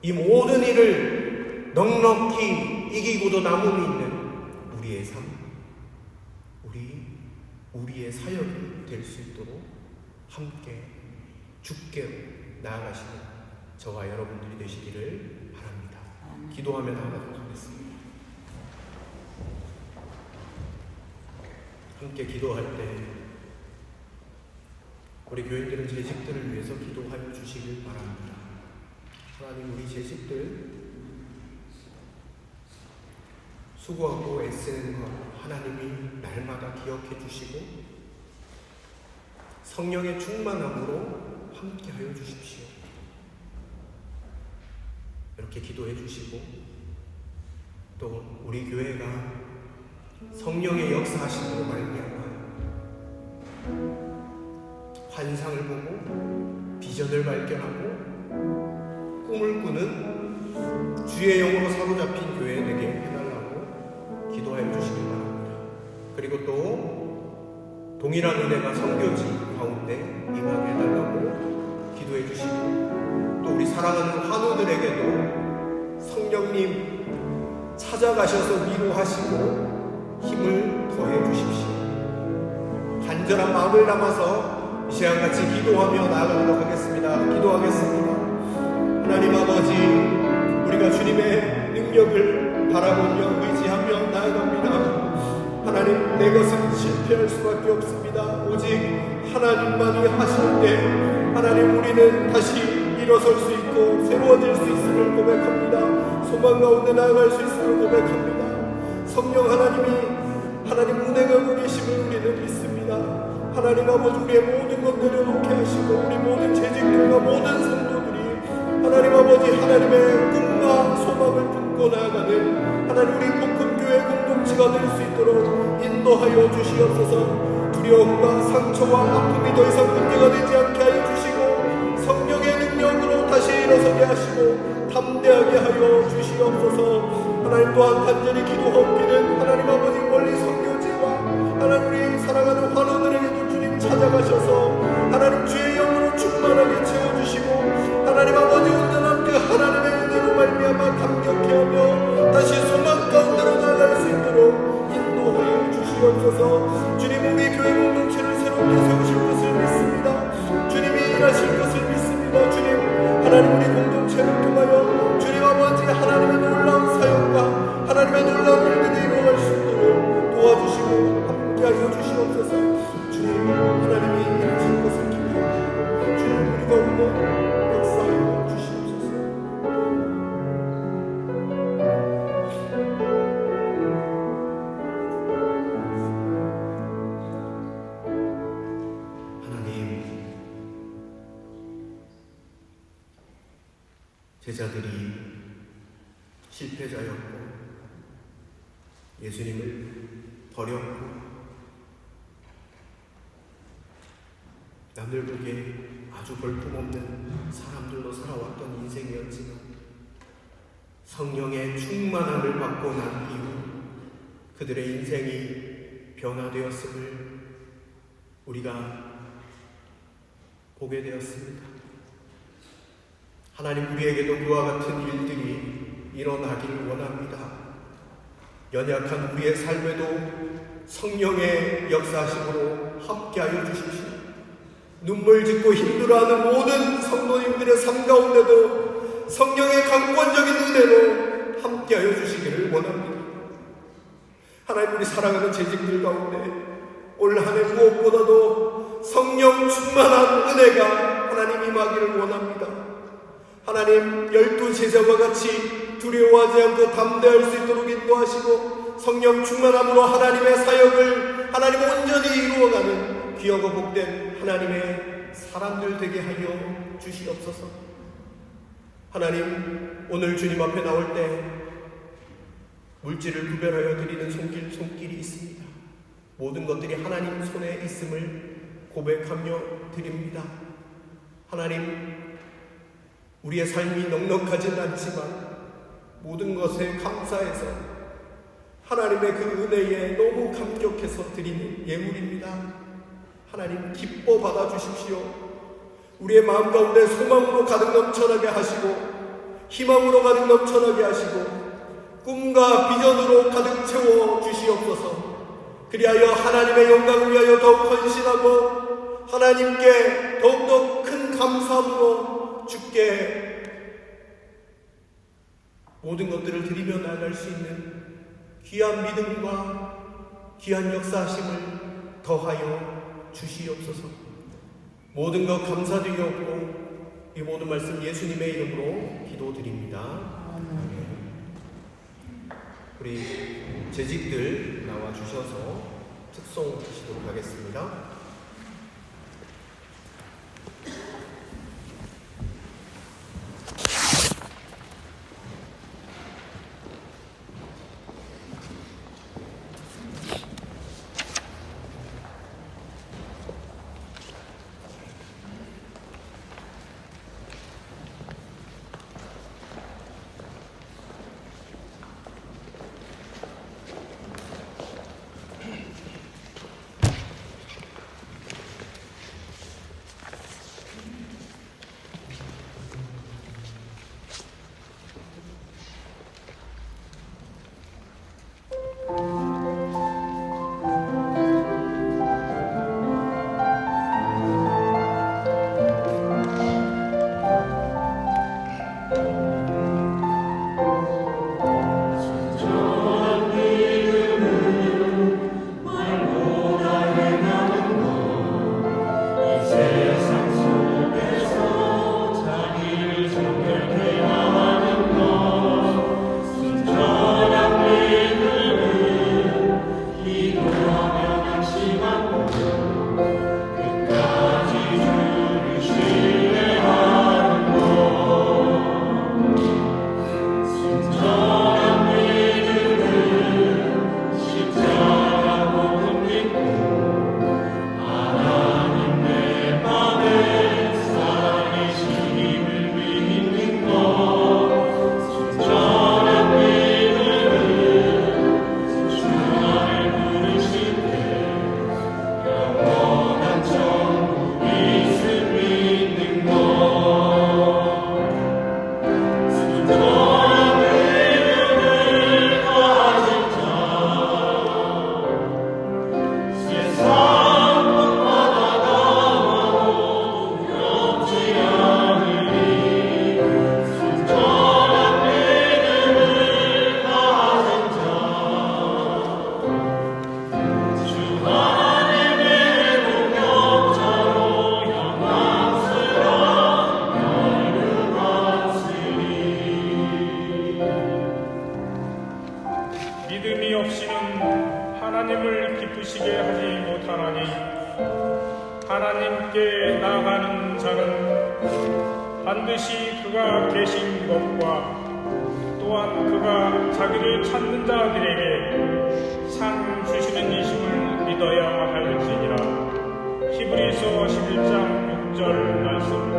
이 모든 일을 넉넉히 이기고도 남음이 있는 우리의 삶, 우리의 사역이 될 수 있도록 함께 주께 나아가시는 저와 여러분들이 되시기를 바랍니다. 기도하며 나아가도록 하겠습니다. 함께 기도할 때 우리 교인들은 재직들을 위해서 기도하여 주시길 바랍니다. 하나님, 우리 재직들 수고하고 애쓰는 것 하나님이 날마다 기억해 주시고 성령의 충만함으로 함께하여 주십시오. 이렇게 기도해 주시고 또 우리 교회가 성령의 역사하심으로 말미암아 환상을 보고 비전을 발견하고 꿈을 꾸는 주의 영으로 사로잡힌 교회 되게 해달라고 기도해 주시기 바랍니다. 그리고 또 동일한 은혜가 선교지 가운데 임하게 해달라고 기도해 주시고, 또 우리 사랑하는 환우들에게도 성령님 찾아가셔서 위로하시고 힘을 더해 주십시오. 간절한 마음을 담아서 이 시간같이 기도하며 나아가도록 하겠습니다. 기도하겠습니다. 하나님 아버지, 우리가 주님의 능력을 바라보며 의지하며 나아갑니다. 하나님, 내 것은 실패할 수밖에 없습니다. 오직 하나님만이 하실 때 하나님, 우리는 다시 일어설 수 있고 새로워질 수 있음을 고백합니다. 소망 가운데 나아갈 수 있음을 고백합니다. 성령 하나님 운행하고 계심을 우리는 믿습니다. 하나님 아버지, 우리의 모든 것 내려놓게 하시고 우리 모든 재직들과 모든 성도들이 하나님 아버지, 하나님의 꿈과 소망을 품고 나아가는 하나님 우리 복음교회 공동체가 될 수 있도록 인도하여 주시옵소서. 두려움과 상처와 아픔이 더 이상 문제가 되지 않게 하여 주시고 성령의 능력으로 다시 일어서게 하시고 담대하게 하여 주시옵소서. 하나님, 또한 간절히 기도하옵기는 하나님 아버지, 멀리 선교지와 하나님 우리 사랑하는 환우들에게도 주님 찾아가셔서 하나님 주의 영으로 충만하게 채워주시고 하나님 아버지, 온전한 그 하나님의 은혜로 말미암아 감격해 하며 다시 소망 가운데로 나아갈 수 있도록 인도하여 주시옵소서. 주님, 우리 교회 공동체를 새롭게 세우실 것을 믿습니다. 주님이 일하실 것을 믿습니다. 주님, 하나님 우리 공동체를 통하여 주님 아버지, 하나님의 놀라운 사역과 하나님의 놀라운 일들이 이루어갈 수 있도록 도와주시고 함께하여 주시옵소서. 주님, 하나님이 일하실 것을 기대합니다. 주님, 우리 가운데 역사하여 주시옵소서. 하나님, 제자들이 실패자였고 예수님을 버렸고 남들 보기에 아주 볼품없는 사람들로 살아왔던 인생이었지만 성령의 충만함을 받고 난 이후 그들의 인생이 변화되었음을 우리가 보게 되었습니다. 하나님, 우리에게도 그와 같은 일들이 일어나기를 원합니다. 연약한 우리의 삶에도 성령의 역사하심으로 함께하여 주십시오. 눈물 짓고 힘들어하는 모든 성도님들의 삶 가운데도 성령의 강권적인 은혜로 함께하여 주시기를 원합니다. 하나님, 우리 사랑하는 재직들 가운데 올 한 해 무엇보다도 성령 충만한 은혜가 하나님 임하기를 원합니다. 하나님, 12 제자와 같이 두려워하지 않고 담대할 수 있도록 인도하시고 성령 충만함으로 하나님의 사역을 하나님 온전히 이루어가는 귀하고 복된 하나님의 사람들 되게 하여 주시옵소서. 하나님, 오늘 주님 앞에 나올 때 물질을 구별하여 드리는 손길이 있습니다. 모든 것들이 하나님 손에 있음을 고백하며 드립니다. 하나님, 우리의 삶이 넉넉하진 않지만 모든 것에 감사해서 하나님의 그 은혜에 너무 감격해서 드리는 예물입니다. 하나님, 기뻐 받아주십시오. 우리의 마음 가운데 소망으로 가득 넘쳐나게 하시고 희망으로 가득 넘쳐나게 하시고 꿈과 비전으로 가득 채워 주시옵소서. 그리하여 하나님의 영광을 위하여 더욱 헌신하고 하나님께 더욱더 큰 감사함으로 주께 모든 것들을 드리며 나아갈 수 있는 귀한 믿음과 귀한 역사하심을 더하여 주시옵소서. 모든 것 감사드리옵고 이 모든 말씀 예수님의 이름으로 기도드립니다. 아멘. 우리 재직들 나와 주셔서 특송하시도록 하겠습니다. 반드시 그가 계신 것과 또한 그가 자기를 찾는 자들에게 상 주시는 이심을 믿어야 할지니라. 히브리서 11장 6절 말씀.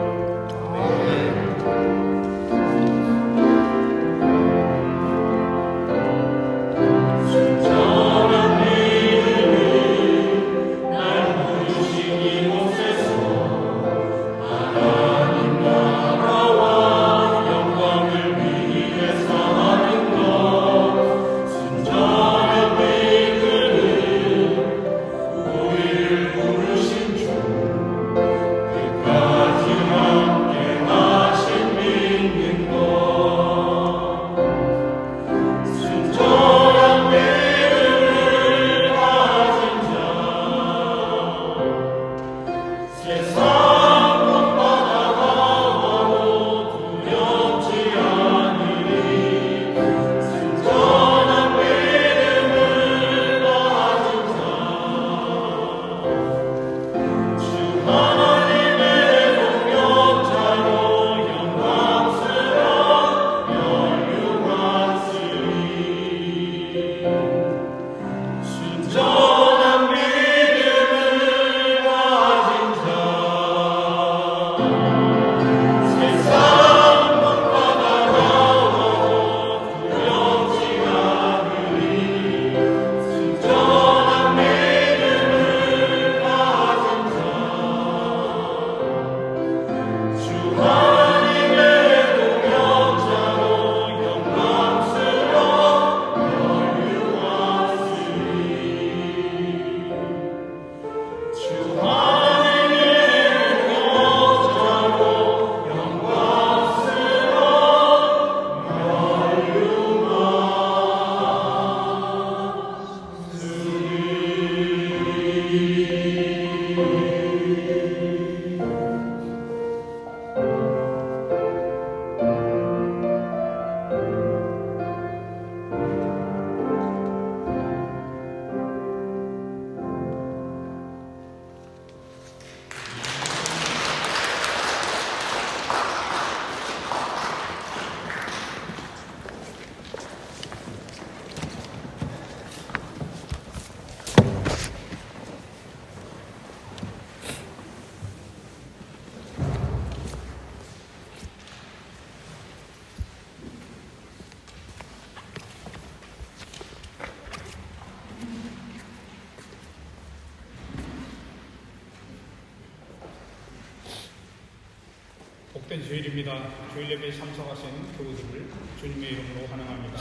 복된 주일입니다. 주일 예배에 참석하신 교우들을 주님의 이름으로 환영합니다.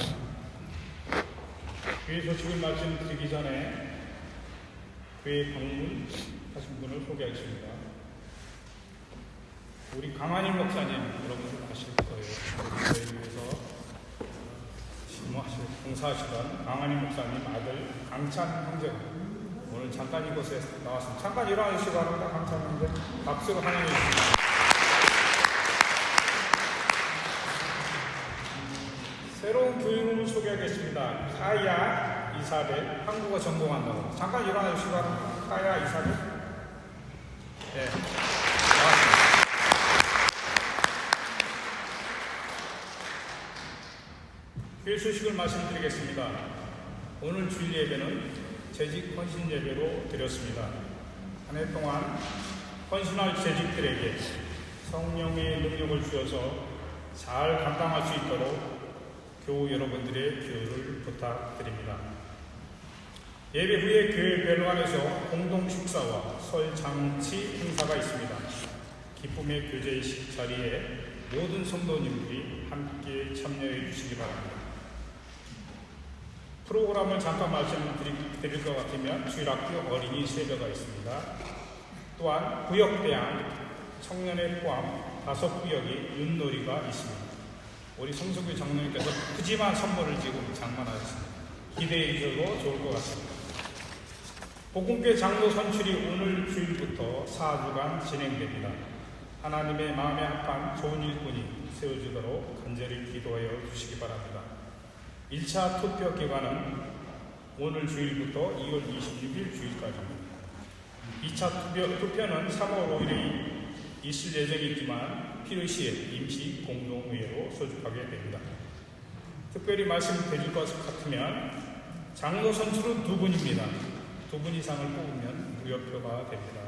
교회 소식을 말씀드리기 전에 교회 방문하신 분을 소개하겠습니다. 우리 강한일 목사님, 여러분들 아실 거예요. 저희 위해서 봉사하시던 강한일 목사님 아들 강찬 형제가 오늘 잠깐 이곳에 나왔습니다. 잠깐 일어나 주시기 바랍니다. 강찬 형제 박수로 환영해 주십니다. 새로운 교인을 소개하겠습니다. 카야 이사벨, 한국어 전공한다고. 잠깐 일어나 주시기 바랍니다. 카야 이사벨. 네, 나왔습니다. 교회 소식을 말씀드리겠습니다. 오늘 주일 예배는 재직 헌신 예배로 드렸습니다. 한 해 동안 헌신할 재직들에게 성령의 능력을 주어서 잘 감당할 수 있도록 교우 여러분들의 기도를 부탁드립니다. 예배 후에 교회 벨로안에서 공동 식사와 설 장치 행사가 있습니다. 기쁨의 교제식 자리에 모든 성도님들이 함께 참여해 주시기 바랍니다. 프로그램을 잠깐 말씀드릴 것 같으면 주일학교 어린이 세배가 있습니다. 또한 구역대항 청년회 포함 5구역이 윷놀이가 있습니다. 우리 성수교 장로님께서 푸짐한 선물을 지금 장만하셨습니다. 기대해 주셔도 좋을 것 같습니다. 복음교회 장로 선출이 오늘 주일부터 4주간 진행됩니다. 하나님의 마음에 합한 좋은 일꾼이 세워지도록 간절히 기도하여 주시기 바랍니다. 1차 투표 기간은 오늘 주일부터 2월 26일 주일까지입니다. 2차 투표는 3월 5일에 있을 예정이지만 필요시에 임시 공동의회로 소집하게 됩니다. 특별히 말씀드릴 것 같으면 장로 선출은 2분입니다. 2분 이상을 뽑으면 무효표가 됩니다.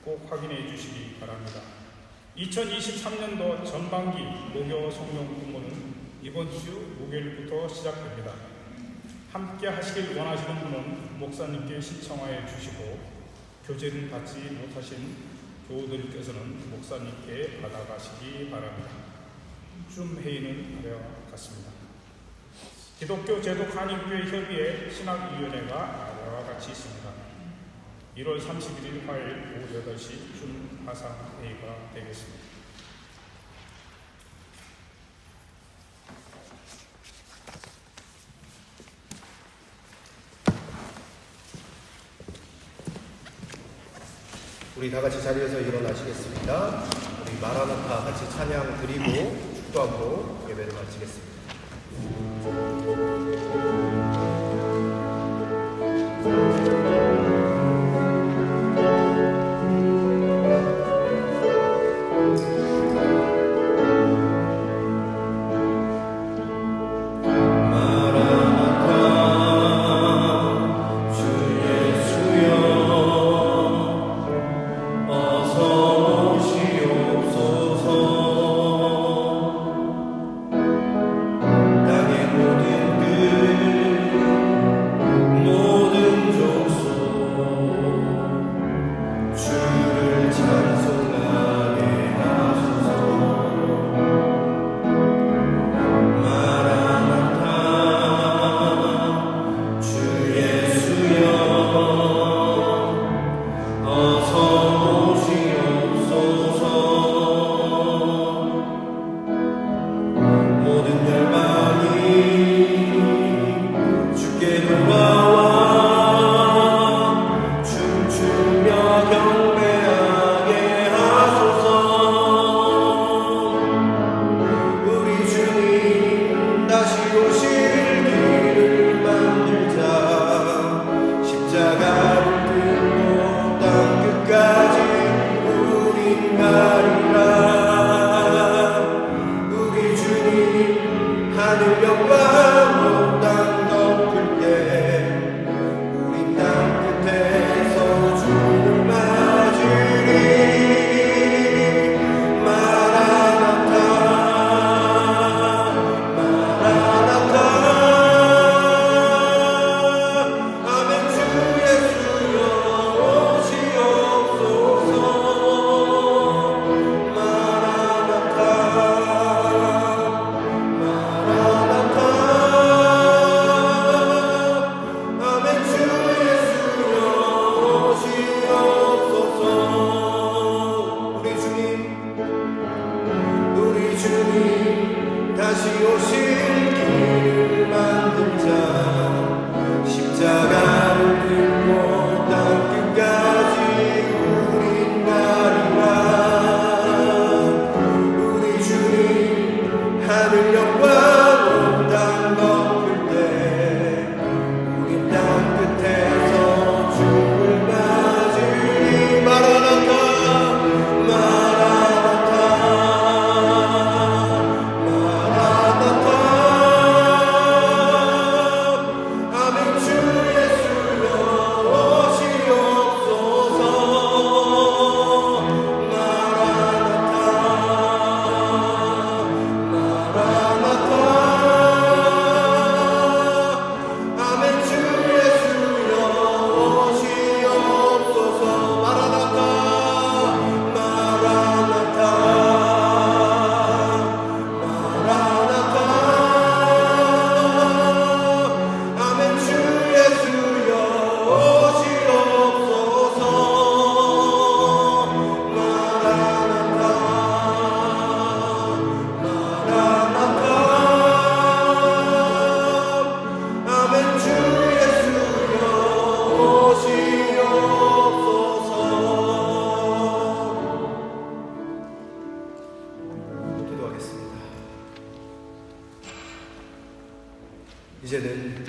꼭 확인해 주시기 바랍니다. 2023년도 전반기 목요 성령 공모는 이번 주 목요일부터 시작됩니다. 함께 하시길 원하시는 분은 목사님께 신청하여 주시고 교제를 받지 못하신 교우들께서는 목사님께 받아가시기 바랍니다. 줌 회의는 아래와 같습니다. 기독교 제도 간입교회 협의회 신학위원회가 아래와 같이 있습니다. 1월 31일 화요일 오후 8시 줌 화상 회의가 되겠습니다. 우리 다 같이 자리에서 일어나시겠습니다. 우리 마라나타 같이 찬양 드리고 축도함으로 예배를 마치겠습니다. 이제는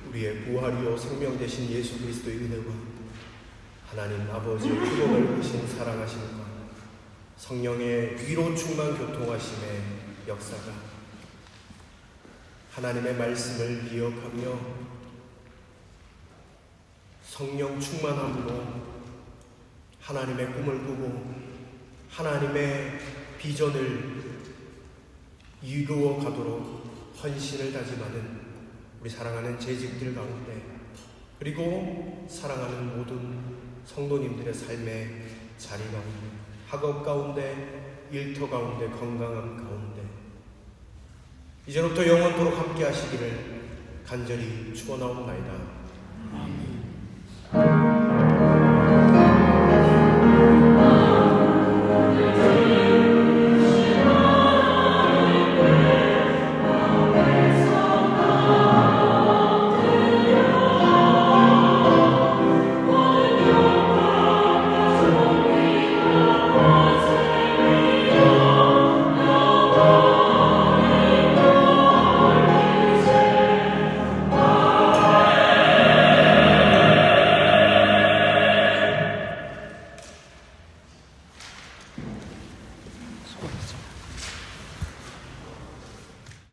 우리의 부활이요 생명 되신 예수 그리스도의 은혜와 하나님 아버지의 크고 넓으신 사랑하심과 성령의 위로 충만 교통하심의 역사가 하나님의 말씀을 기억하며 성령 충만함으로 하나님의 꿈을 꾸고 하나님의 비전을 이루어 가도록 헌신을 다짐하는 우리 사랑하는 재직들 가운데 그리고 사랑하는 모든 성도님들의 삶의 자리 가운데 학업 가운데 일터 가운데 건강함 가운데 이제부터 영원토록 함께 하시기를 간절히 축원하옵나이다. 아멘.